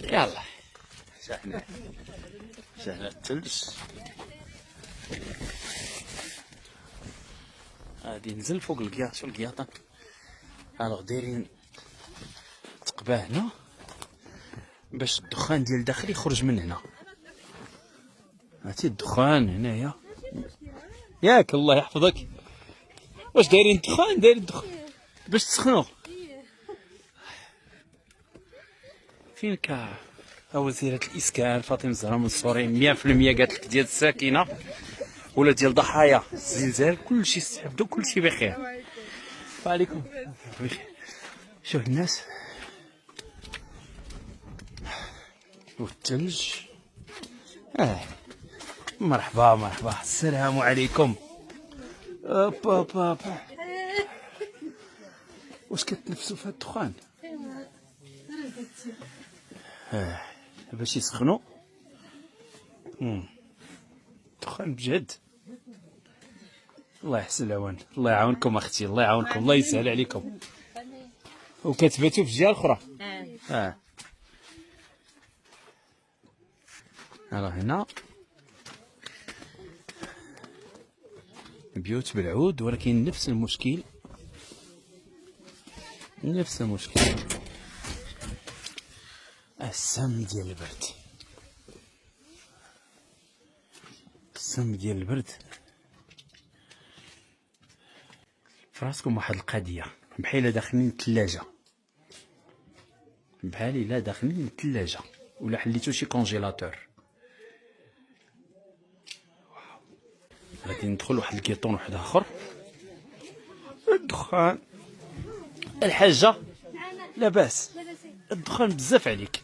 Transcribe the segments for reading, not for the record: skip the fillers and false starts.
يلا شحنا الثلج. غادي ننزل فوق الكياط. شو الكياطة الوغ دايرين تقباه هنا باش الدخان ديال الداخل يخرج من هنا. هاتي الدخان هنايا ياك الله يحفظك. واش دايرين الدخان؟ دايرين الدخان باش تسخنوا. فين كا وزيرة الإسكان فاطمة الزهراء منصوري 100% قالت لك ديال الساكنة ولا ديال ضحايا الزلزال كلشي استعبدوا كلشي بخير. وعليكم بخير. شوف الناس والثلج. مرحبا مرحبا السلام عليكم. با واش كتنفسوا في هاد الدخان؟ باش يسخنوا. دخان بجد. الله يحسن العوان. الله يعاونكم اختي. الله يعاونكم. الله يسهل عليكم. وكتباتوا في الجهه الاخرى. راه هنا بيوت بالعود ولكن نفس المشكل. نفس المشكل. السم ديال البرد. السم ديال البرد. فراسكم واحد القضيه بحال داخلين الثلاجه. بحال الا داخلين الثلاجه ولا حليتو شي كونجيلاتور. غادي ندخل واحد الكيطون واحد اخر. الدخان الحاجه لاباس. الدخان بزاف عليك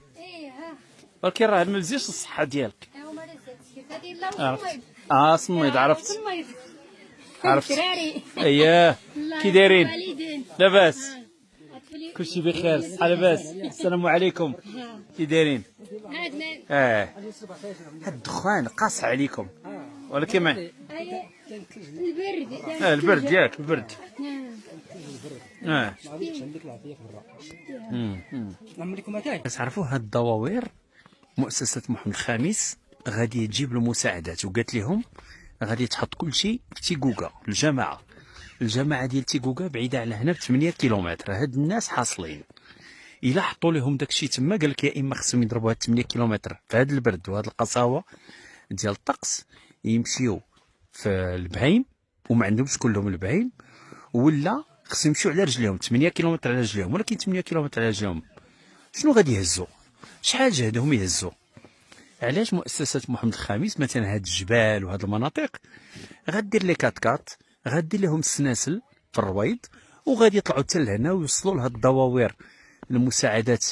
ولكن راه ما مزيانش الصحه ديالك. عرفت صميد. عرفت اييه. كي دايرين؟ لاباس كلشي بخير. الصحه لاباس. السلام عليكم. كي دايرين؟ هاد الدخان قاصح عليكم ولكن ما البرد ياك البرد. تعرفوا هاد الدواوير مؤسسة محمد الخامس غادي تجيب له مساعدات وقالت لهم غادي تحط كل شيء في تيكوكا. الجماعة ديال تيكوكا بعيدة على هنا ب 8 كيلومتر. هاد الناس حاصلين الا حطوا لهم داكشي تما. قال لك يا اما خصهم يضربوا هاد 8 كيلومتر في هاد البرد وهاد القساوة ديال الطقس يمشيو في البهيم وما عندهمش كلهم البهيم، ولا خصهم يمشيو على رجليهم 8 كيلومتر على رجليهم. ولكن 8 كيلومتر على رجليهم شنو غادي يهزوا؟ شحال جهدهم يهزوا؟ علاش مؤسسة محمد الخامس مثلا هاد الجبال وهاد المناطق غدير لي كاتكات، غدير لهم السناسل في الرويض وغادي يطلعوا حتى لهنا ويوصلوا لهاد الدواوير المساعدات